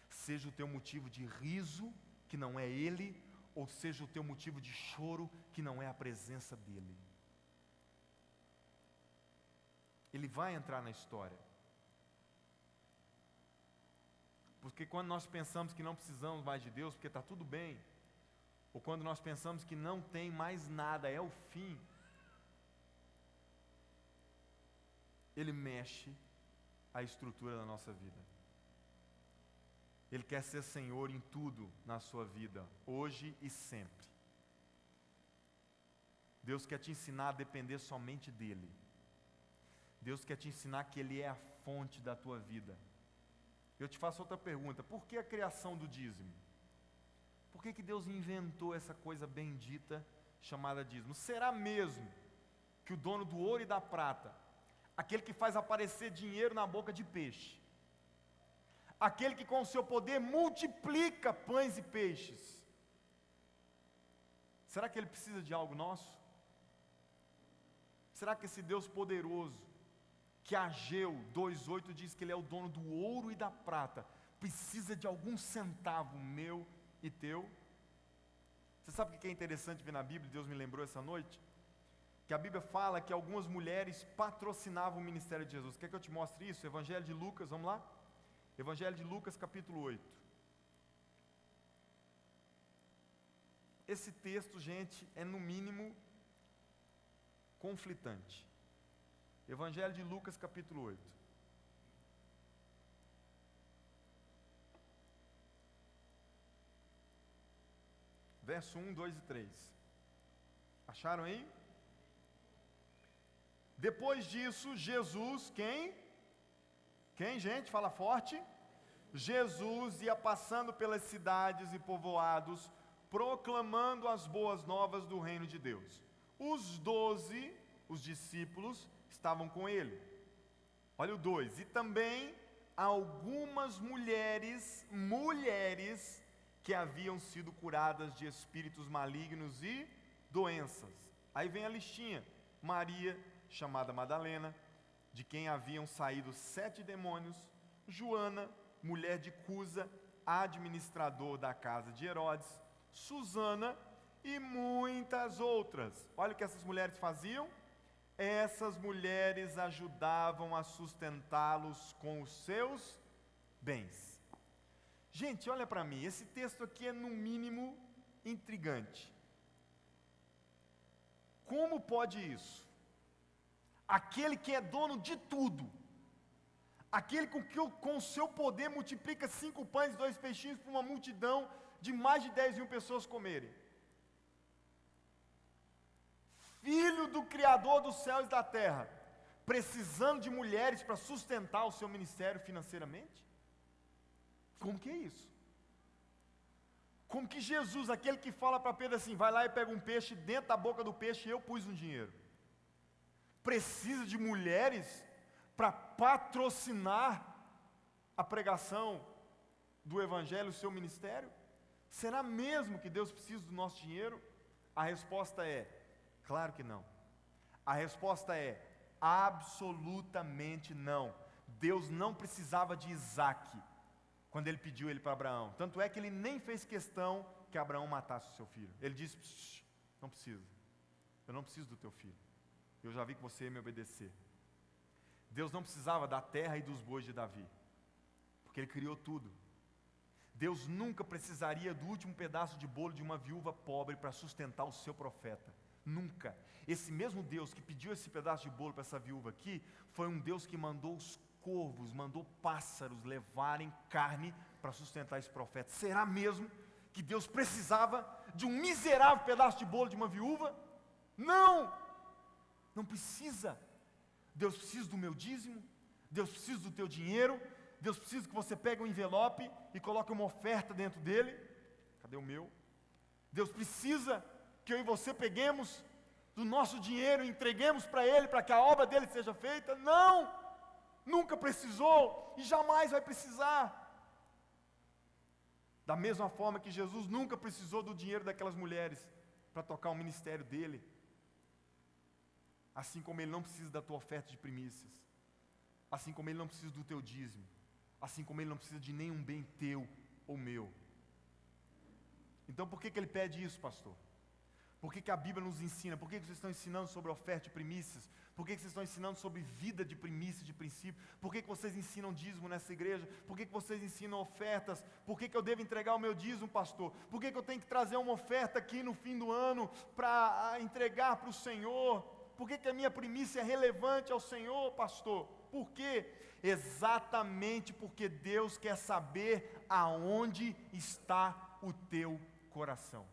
Speaker 1: seja o teu motivo de riso, que não é Ele, ou seja o teu motivo de choro, que não é a presença dEle. Ele vai entrar na história. Porque quando nós pensamos que não precisamos mais de Deus, porque está tudo bem, ou quando nós pensamos que não tem mais nada, é o fim, Ele mexe a estrutura da nossa vida. Ele quer ser Senhor em tudo na sua vida, hoje e sempre. Deus quer te ensinar a depender somente dEle. Deus quer te ensinar que Ele é a fonte da tua vida. Eu te faço outra pergunta, por que a criação do dízimo? Por que Deus inventou essa coisa bendita chamada dízimo? Será mesmo que o dono do ouro e da prata, aquele que faz aparecer dinheiro na boca de peixe, aquele que com o seu poder multiplica pães e peixes, será que ele precisa de algo nosso? Será que esse Deus poderoso, que Ageu 2,8 diz que Ele é o dono do ouro e da prata, precisa de algum centavo meu e teu? Você sabe o que é interessante ver na Bíblia? Deus me lembrou essa noite, que a Bíblia fala que algumas mulheres patrocinavam o ministério de Jesus. Quer que eu te mostre isso? Evangelho de Lucas, vamos lá? Evangelho de Lucas, capítulo 8. Esse texto, gente, é no mínimo conflitante. Evangelho de Lucas, capítulo 8. verso 1, 2 e 3. Acharam aí? Depois disso, Jesus, quem? Quem, gente? Fala forte. Jesus ia passando pelas cidades e povoados, proclamando as boas novas do reino de Deus. Os 12, os discípulos, estavam com ele. Olha o 2. E também algumas mulheres que haviam sido curadas de espíritos malignos e doenças. Aí vem a listinha. Maria, chamada Madalena, de quem haviam saído 7 demônios. Joana, mulher de Cusa, administrador da casa de Herodes. Susana e muitas outras. Olha o que essas mulheres faziam. Essas mulheres ajudavam a sustentá-los com os seus bens. Gente, olha para mim, esse texto aqui é no mínimo intrigante. Como pode isso? Aquele que é dono de tudo, aquele com o seu poder multiplica 5 pães e 2 peixinhos para uma multidão de mais de 10 mil pessoas comerem. Filho do Criador dos céus e da terra, precisando de mulheres para sustentar o seu ministério financeiramente? Como que é isso? Como que Jesus, aquele que fala para Pedro assim, vai lá e pega um peixe, dentro da boca do peixe eu pus um dinheiro, precisa de mulheres para patrocinar a pregação do Evangelho, o seu ministério? Será mesmo que Deus precisa do nosso dinheiro? A resposta é, claro que não. A resposta é, absolutamente não. Deus não precisava de Isaac, quando ele pediu ele para Abraão. Tanto é que ele nem fez questão que Abraão matasse o seu filho. Ele disse, não precisa, eu não preciso do teu filho. Eu já vi que você ia me obedecer. Deus não precisava da terra e dos bois de Davi, porque ele criou tudo. Deus nunca precisaria do último pedaço de bolo de uma viúva pobre para sustentar o seu profeta. Nunca. Esse mesmo Deus que pediu esse pedaço de bolo para essa viúva aqui, foi um Deus que mandou os corvos, mandou pássaros levarem carne para sustentar esse profeta. Será mesmo que Deus precisava de um miserável pedaço de bolo de uma viúva? Não! Não precisa. Deus precisa do meu dízimo, Deus precisa do teu dinheiro, Deus precisa que você pegue um envelope e coloque uma oferta dentro dele. Cadê o meu? Deus precisa que eu e você peguemos do nosso dinheiro e entreguemos para Ele, para que a obra dele seja feita? Não! Nunca precisou e jamais vai precisar. Da mesma forma que Jesus nunca precisou do dinheiro daquelas mulheres para tocar o ministério dele, assim como Ele não precisa da tua oferta de primícias, assim como Ele não precisa do teu dízimo, assim como Ele não precisa de nenhum bem teu ou meu. Então por que Ele pede isso, pastor? Por que a Bíblia nos ensina? Por que vocês estão ensinando sobre oferta de primícias? Por que vocês estão ensinando sobre vida de primícias, de princípio? Por que vocês ensinam dízimo nessa igreja? Por que vocês ensinam ofertas? Por que eu devo entregar o meu dízimo, pastor? Por que eu tenho que trazer uma oferta aqui no fim do ano para entregar para o Senhor? Por que a minha primícia é relevante ao Senhor, pastor? Por quê? Exatamente porque Deus quer saber aonde está o teu coração.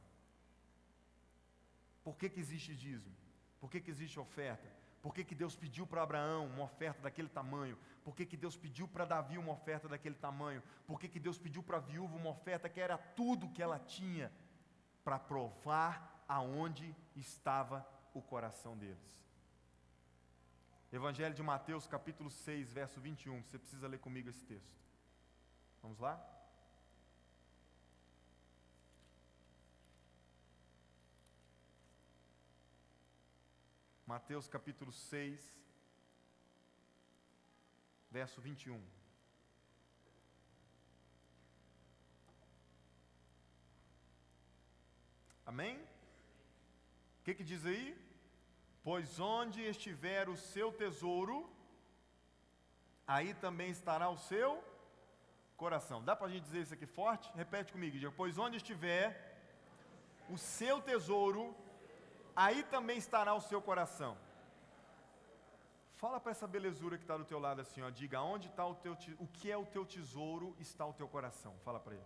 Speaker 1: Por que existe dízimo? Por que existe oferta? Por que Deus pediu para Abraão uma oferta daquele tamanho? Por que Deus pediu para Davi uma oferta daquele tamanho? Por que Deus pediu para a viúva uma oferta que era tudo que ela tinha? Para provar aonde estava o coração deles. Evangelho de Mateus, capítulo 6, verso 21. Você precisa ler comigo esse texto. Vamos lá? Mateus capítulo 6, verso 21. Amém? O que diz aí? Pois onde estiver o seu tesouro, aí também estará o seu coração. Dá para a gente dizer isso aqui forte? Repete comigo, diga, pois onde estiver o seu tesouro, aí também estará o seu coração. Fala para essa belezura que está do teu lado assim, ó, diga, onde está o que é o teu tesouro, está o teu coração. Fala para ele.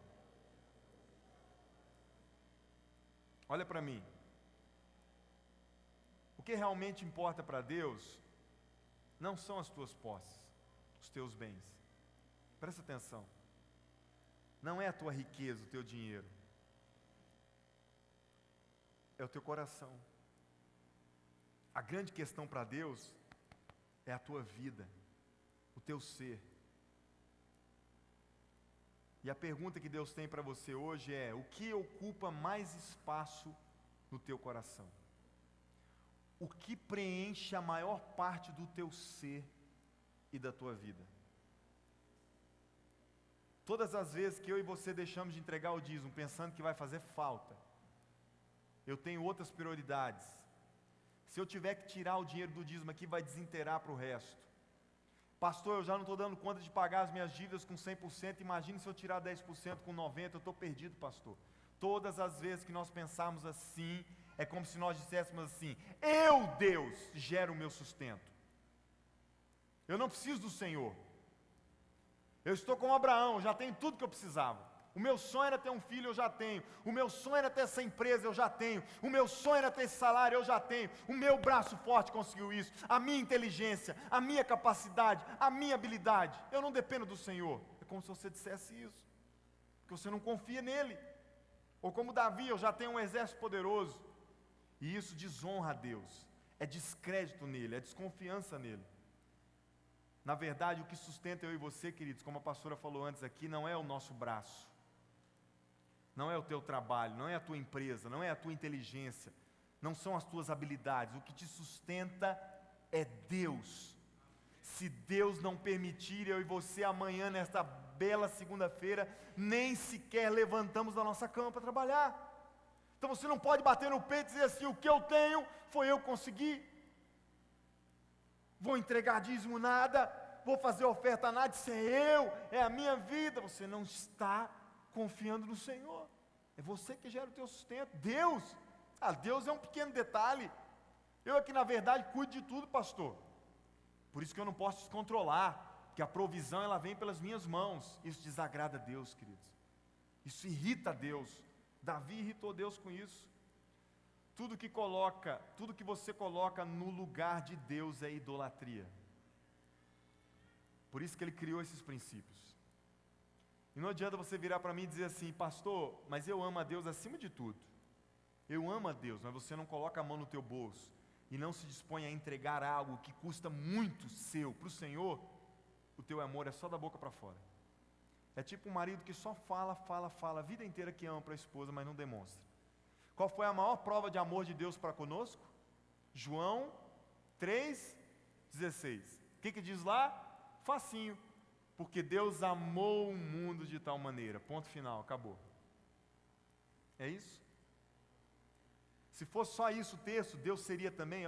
Speaker 1: Olha para mim. O que realmente importa para Deus não são as tuas posses, os teus bens. Presta atenção. Não é a tua riqueza, o teu dinheiro. É o teu coração. A grande questão para Deus é a tua vida, o teu ser. E a pergunta que Deus tem para você hoje é: o que ocupa mais espaço no teu coração? O que preenche a maior parte do teu ser e da tua vida? Todas as vezes que eu e você deixamos de entregar o dízimo pensando que vai fazer falta, eu tenho outras prioridades. Se eu tiver que tirar o dinheiro do dízimo aqui, vai desinteirar para o resto. Pastor, eu já não estou dando conta de pagar as minhas dívidas com 100%, imagine se eu tirar 10% com 90%, eu estou perdido, pastor. Todas as vezes que nós pensarmos assim, é como se nós disséssemos assim: eu, Deus, gero o meu sustento. Eu não preciso do Senhor. Eu estou como Abraão, já tenho tudo que eu precisava. O meu sonho era ter um filho, eu já tenho. O meu sonho era ter essa empresa, eu já tenho. O meu sonho era ter esse salário, eu já tenho. O meu braço forte conseguiu isso. A minha inteligência, a minha capacidade, a minha habilidade. Eu não dependo do Senhor. É como se você dissesse isso, porque você não confia nele. Ou como Davi: eu já tenho um exército poderoso. E isso desonra a Deus. É descrédito nele, é desconfiança nele. Na verdade, o que sustenta eu e você, queridos, como a pastora falou antes aqui, não é o nosso braço. Não é o teu trabalho, não é a tua empresa, não é a tua inteligência, não são as tuas habilidades. O que te sustenta é Deus. Se Deus não permitir, eu e você amanhã, nesta bela segunda-feira, nem sequer levantamos da nossa cama para trabalhar. Então você não pode bater no peito e dizer assim: o que eu tenho foi eu que consegui. Vou entregar dízimo nada, vou fazer oferta nada, isso é a minha vida. Você não está confiando no Senhor. É você que gera o teu sustento. Deus é um pequeno detalhe. Eu é que na verdade cuido de tudo, pastor. Por isso que eu não posso descontrolar, porque a provisão ela vem pelas minhas mãos. Isso desagrada a Deus, queridos. Isso irrita a Deus. Davi irritou Deus com isso. Tudo que você coloca no lugar de Deus é idolatria. Por isso que ele criou esses princípios. E não adianta você virar para mim e dizer assim: pastor, mas eu amo a Deus acima de tudo. Eu amo a Deus, mas você não coloca a mão no teu bolso e não se dispõe a entregar algo que custa muito seu para o Senhor. O teu amor é só da boca para fora. É tipo um marido que só fala a vida inteira que ama para a esposa, mas não demonstra. Qual foi a maior prova de amor de Deus para conosco? João 3,16. O que diz lá? Facinho. Porque Deus amou o mundo de tal maneira. Ponto final, acabou. É isso? Se fosse só isso o texto, Deus seria também,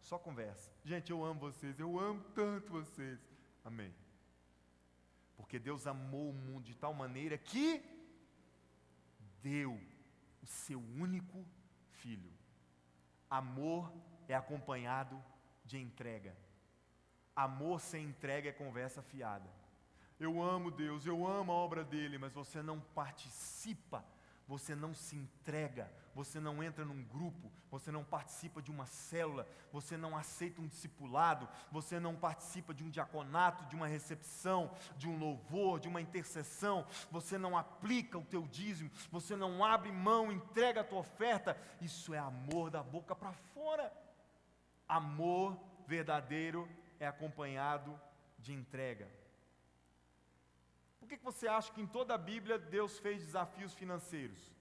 Speaker 1: só conversa. Gente, eu amo vocês, eu amo tanto vocês. Amém. Porque Deus amou o mundo de tal maneira que deu o seu único filho. Amor é acompanhado de entrega. Amor sem entrega é conversa fiada. Eu amo Deus, eu amo a obra dele, mas você não participa, você não se entrega, você não entra num grupo, você não participa de uma célula, você não aceita um discipulado, você não participa de um diaconato, de uma recepção, de um louvor, de uma intercessão, você não aplica o teu dízimo, você não abre mão, entrega a tua oferta. Isso é amor da boca para fora. Amor verdadeiro é acompanhado de entrega. Por que você acha que em toda a Bíblia Deus fez desafios financeiros?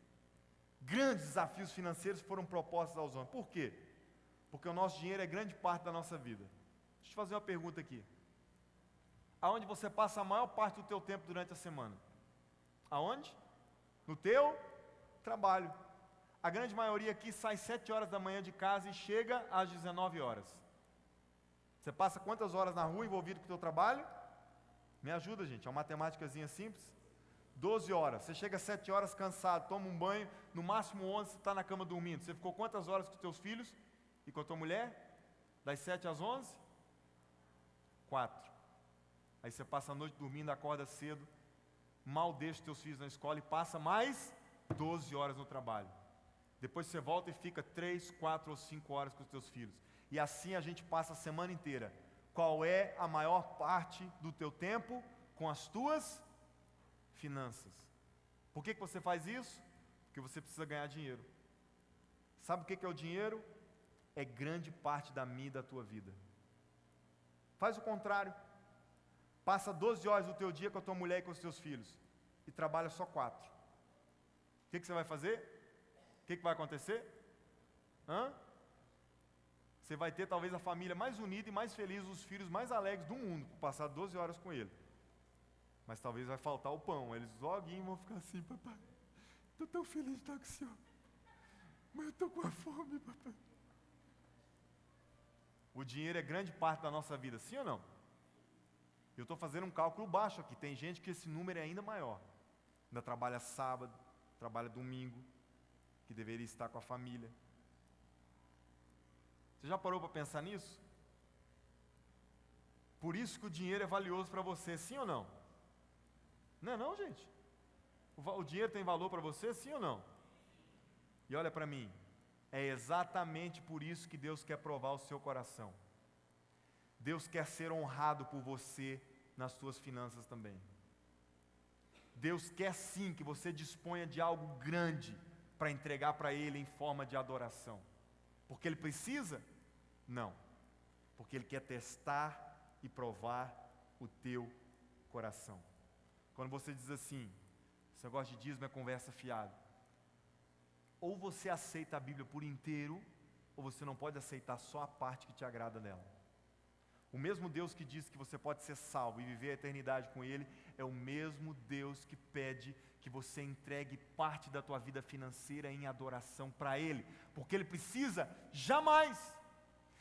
Speaker 1: Grandes desafios financeiros foram propostos aos homens. Por quê? Porque o nosso dinheiro é grande parte da nossa vida. Deixa eu te fazer uma pergunta aqui. Aonde você passa a maior parte do teu tempo durante a semana? Aonde? No teu trabalho. A grande maioria aqui sai 7 horas da manhã de casa e chega às 19 horas. Você passa quantas horas na rua envolvido com o teu trabalho? Me ajuda, gente, é uma matemáticazinha simples. 12 horas, você chega às 7 horas cansado, toma um banho, no máximo 11 você está na cama dormindo. Você ficou quantas horas com os teus filhos e com a tua mulher? Das 7 às 11? 4. Aí você passa a noite dormindo, acorda cedo, mal deixa os teus filhos na escola e passa mais 12 horas no trabalho. Depois você volta e fica 3, 4 ou 5 horas com os teus filhos. E assim a gente passa a semana inteira. Qual é a maior parte do teu tempo com as tuas finanças? Por que você faz isso? Porque você precisa ganhar dinheiro. Sabe o que é o dinheiro? É grande parte da minha e da tua vida. Faz o contrário. Passa 12 horas do teu dia com a tua mulher e com os teus filhos. E trabalha só 4. O que você vai fazer? O que vai acontecer? Você vai ter talvez a família mais unida e mais feliz, os filhos mais alegres do mundo, por passar 12 horas com ele. Mas talvez vai faltar o pão. Eles loguinho vão ficar assim: papai, estou tão feliz de estar com o senhor, mas eu estou com a fome, papai. O dinheiro é grande parte da nossa vida, sim ou não? Eu estou fazendo um cálculo baixo aqui. Tem gente que esse número é ainda maior. Ainda trabalha sábado, trabalha domingo, que deveria estar com a família. Você já parou para pensar nisso? Por isso que o dinheiro é valioso para você, sim ou não? Não é não, gente? O dinheiro tem valor para você, sim ou não? E olha para mim, é exatamente por isso que Deus quer provar o seu coração. Deus quer ser honrado por você nas suas finanças também. Deus quer sim que você disponha de algo grande para entregar para Ele em forma de adoração. Porque Ele precisa? Não. Porque Ele quer testar e provar o teu coração. Quando você diz assim, esse negócio de dízimo é conversa fiada. Ou você aceita a Bíblia por inteiro, ou você não pode aceitar só a parte que te agrada dela. O mesmo Deus que diz que você pode ser salvo e viver a eternidade com Ele, é o mesmo Deus que pede que você entregue parte da tua vida financeira em adoração para Ele, porque Ele precisa jamais.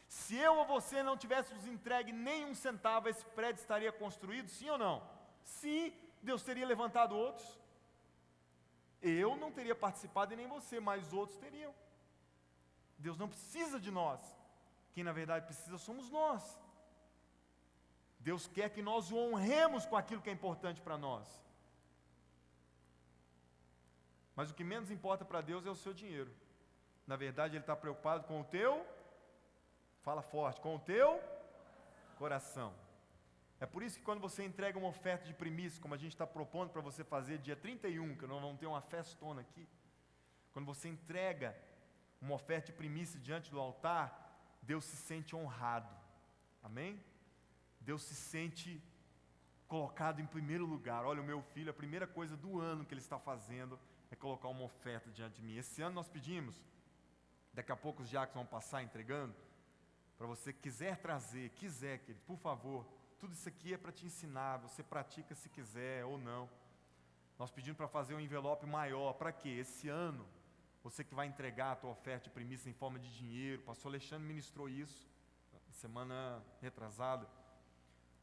Speaker 1: Se eu ou você não tivéssemos entregue nem um centavo, esse prédio estaria construído, sim ou não? Sim, Deus teria levantado outros. Eu não teria participado e nem você, mas outros teriam. Deus não precisa de nós. Quem na verdade precisa somos nós. Deus quer que nós o honremos com aquilo que é importante para nós. Mas o que menos importa para Deus é o seu dinheiro. Na verdade, Ele está preocupado com o teu, fala forte, com o teu coração. É por isso que quando você entrega uma oferta de primícia, como a gente está propondo para você fazer dia 31, que nós vamos ter uma festona aqui. Quando você entrega uma oferta de primícia diante do altar, Deus se sente honrado. Amém? Deus se sente colocado em primeiro lugar. Olha, o meu filho, a primeira coisa do ano que ele está fazendo é colocar uma oferta diante de mim. Esse ano nós pedimos, daqui a pouco os diáconos vão passar entregando, para você quiser trazer, querido, por favor, tudo isso aqui é para te ensinar, você pratica se quiser ou não. Nós pedimos para fazer um envelope maior, para quê? Esse ano, você que vai entregar a tua oferta de primícia em forma de dinheiro, o pastor Alexandre ministrou isso, semana retrasada.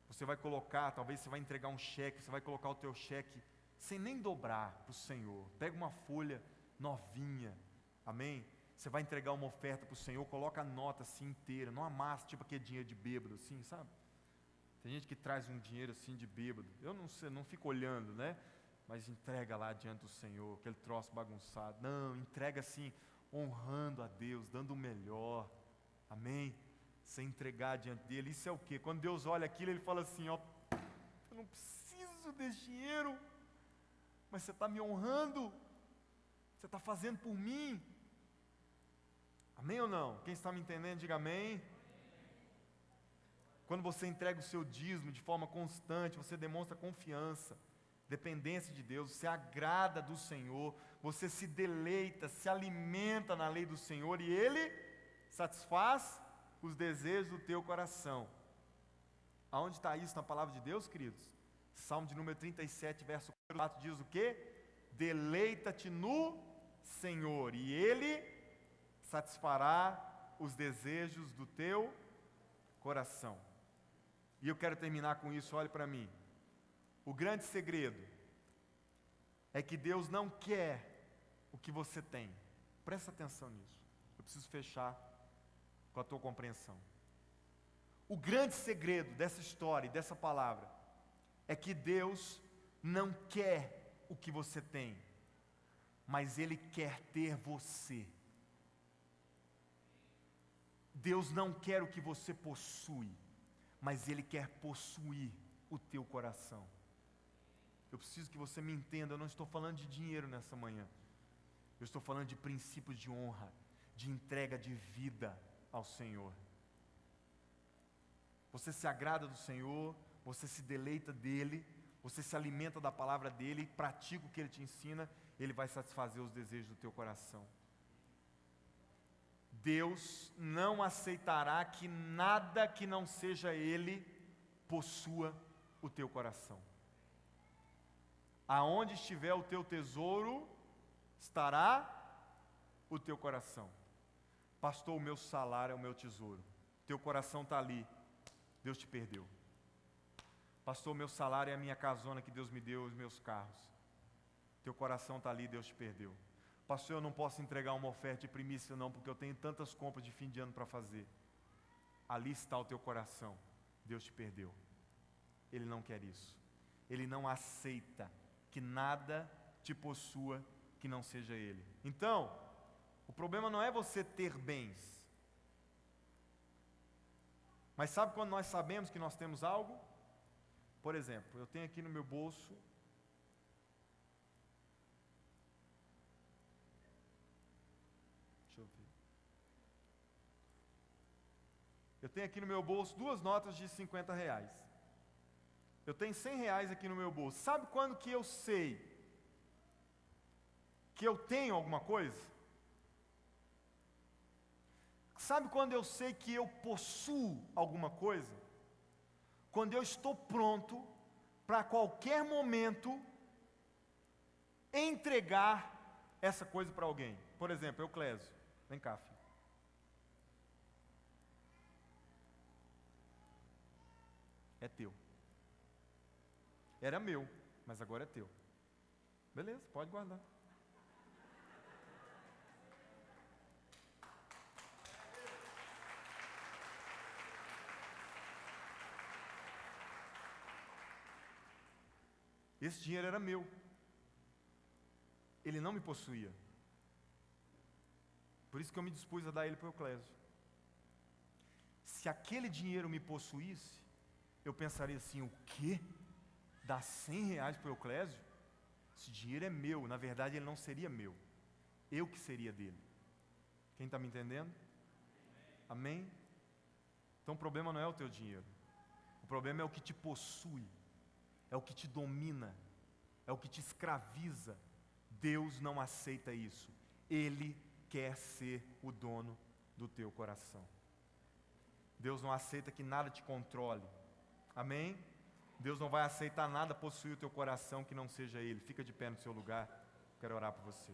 Speaker 1: Você vai colocar, talvez você vai entregar um cheque, você vai colocar o teu cheque sem nem dobrar para o Senhor. Pega uma folha novinha, amém? Você vai entregar uma oferta para o Senhor, coloca a nota assim inteira, não amassa tipo aquele dinheiro de bêbado assim, sabe? Tem gente que traz um dinheiro assim de bêbado, eu não sei, não fico olhando, né? Mas entrega lá diante do Senhor, aquele troço bagunçado. Não, entrega assim, honrando a Deus, dando o melhor, amém? Sem entregar diante dele. Isso é o quê? Quando Deus olha aquilo, Ele fala assim, ó, eu não preciso desse dinheiro, mas você está me honrando, você está fazendo por mim. Amém ou não? Quem está me entendendo, diga amém. Quando você entrega o seu dízimo de forma constante, você demonstra confiança, dependência de Deus, você agrada do Senhor, você se deleita, se alimenta na lei do Senhor e Ele satisfaz os desejos do teu coração. Aonde está isso na palavra de Deus, queridos? Salmo de número 37, verso 4 diz o quê? Deleita-te no Senhor e Ele satisfará os desejos do teu coração. E eu quero terminar com isso, olhe para mim. O grande segredo é que Deus não quer o que você tem. Presta atenção nisso. Eu preciso fechar com a tua compreensão. O grande segredo dessa história e dessa palavra é que Deus não quer o que você tem, mas Ele quer ter você. Deus não quer o que você possui, mas Ele quer possuir o teu coração. Eu preciso que você me entenda, eu não estou falando de dinheiro nessa manhã. Eu estou falando de princípios de honra, de entrega de vida ao Senhor. Você se agrada do Senhor, você se deleita dEle, você se alimenta da palavra dEle, pratica o que Ele te ensina, Ele vai satisfazer os desejos do teu coração. Deus não aceitará que nada que não seja Ele possua o teu coração. Aonde estiver o teu tesouro, estará o teu coração. Pastor, o meu salário é o meu tesouro. Teu coração está ali, Deus te perdeu. Pastor, o meu salário é a minha casona que Deus me deu, os meus carros. Teu coração está ali, Deus te perdeu. Pastor, eu não posso entregar uma oferta de primícia não, porque eu tenho tantas compras de fim de ano para fazer. Ali está o teu coração, Deus te perdeu. Ele não quer isso. Ele não aceita que nada te possua que não seja Ele. Então, o problema não é você ter bens. Mas sabe quando nós sabemos que nós temos algo? Por exemplo, eu tenho aqui no meu bolso Eu tenho aqui no meu bolso 2 notas de R$50. Eu tenho R$100 aqui no meu bolso. Sabe quando que eu sei que eu tenho alguma coisa? Sabe quando eu sei que eu possuo alguma coisa? Quando eu estou pronto para a qualquer momento entregar essa coisa para alguém. Por exemplo, Euclésio, vem cá, filho. É teu. Era meu, mas agora é teu. Beleza, pode guardar. Esse dinheiro era meu. Ele não me possuía. Por isso que eu me dispus a dar ele para o Euclésio. Se aquele dinheiro me possuísse, eu pensaria assim, o quê? Dar R$100 para o Euclésio? Esse dinheiro é meu. Na verdade, ele não seria meu. Eu que seria dele. Quem está me entendendo? Amém? Então o problema não é o teu dinheiro. O problema é o que te possui. É o que te domina. É o que te escraviza. Deus não aceita isso. Ele quer ser o dono do teu coração. Deus não aceita que nada te controle. Amém? Deus não vai aceitar nada possuir o teu coração que não seja Ele. Fica de pé no seu lugar. Quero orar por você.